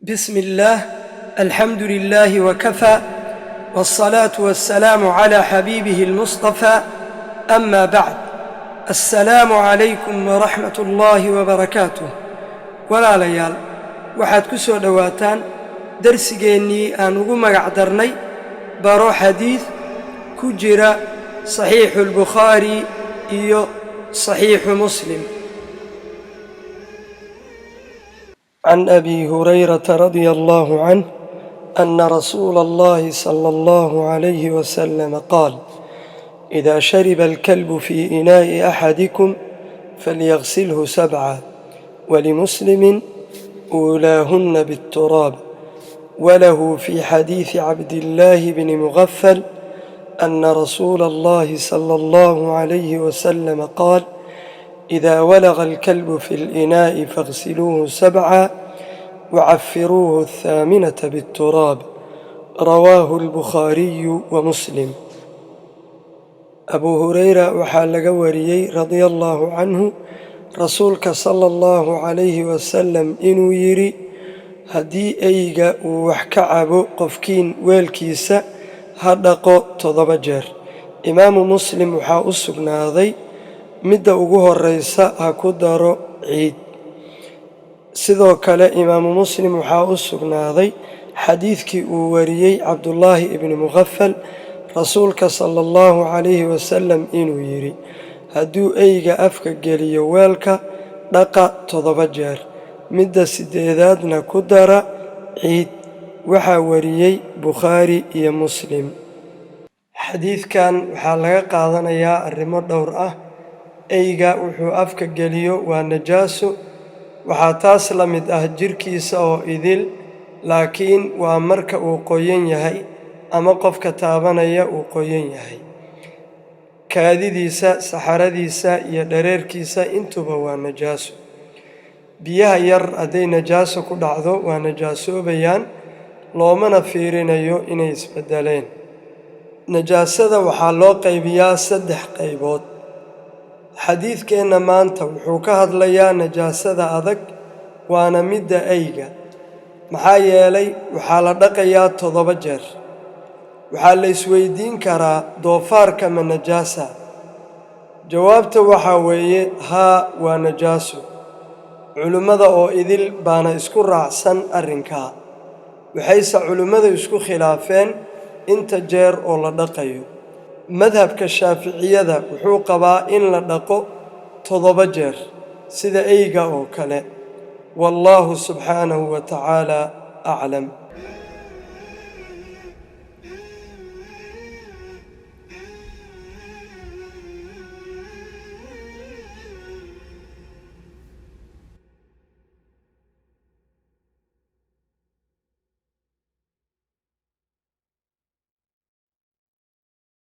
بسم الله الحمد لله وكفى والصلاة والسلام على حبيبه المصطفى أما بعد السلام عليكم ورحمة الله وبركاته ولا ليال waxaad ku soo dhawaataan darsigeennii aan ugu magac darnay baro xadiid ku jira saxiixu albukhaari iyo saxiixu muslim عن أبي هريرة رضي الله عنه أن رسول الله صلى الله عليه وسلم قال: إذا شرب الكلب في إناء أحدكم فليغسله 7، ولمسلم أولاهن بالتراب. وله في حديث عبد الله بن مغفل أن رسول الله صلى الله عليه وسلم قال: إذا ولغ الكلب في الإناء فاغسلوه 7 وعفروه 8 بالتراب. رواه البخاري ومسلم. أبو هريرة waxaa laga wariyey رضي الله عنه rasuulka صلى الله عليه وسلم inuu yidhi: haddii eyga uu wax ka cabo qofkiin weelkiisa ha dhaqo 7 jeer. imaamu muslim waxaa u sugnaaday midda ugu horeysa ha ku daro ciid. sidoo kale imaamu muslim waxaa u sugnaaday xadiidkii uu wariyey cabdullaahi ibni mughafal rasuulka sala allahu calayhi wasalam inuu yidhi: hadduu eyga afka geliyo weelka dhaqa 7 jeer, midda 8aadna ku dara ciid. waxaa wariyey bukhaari iyo muslim. xadiidkan waxaa laga qaadanayaa arrimo dhowr ah. eyga wuxuu afka geliyo waa najaaso. waxaa taas la mid ah jirkiisa oo idil, laakiin waa marka uu qoyan yahay ama qofka taabanaya uu qoyan yahay. kaadidiisa, saxaradiisa iyo dhareerkiisa intuba waa najaaso. biyaha yar hadday najaaso ku dhacdo waa najaasoobayaan, loomana fiirinayo inay isbedeleen. najaasada waxaa loo qaybiyaa 3 qaybood. xadiidkeenna maanta wuxuu ka hadlayaa najaasada adag, waana midda eyga. maxaa yeelay waxaa la dhaqayaa 7 jeer. waxaa la isweydiin karaa doofaarka ma najaasa? jawaabta waxaa weeye haa, waa najaaso. culimmada oo idil baana isku raacsan arrinkaa. waxayse culimmadu isku khilaafeen inta jeer oo la dhaqayo. madhabka shaaficiyada wuxuu qabaa in la dhaqo 7 jeer sida eyga oo kale. wallaahu subxaanahu wa tacaala aclam.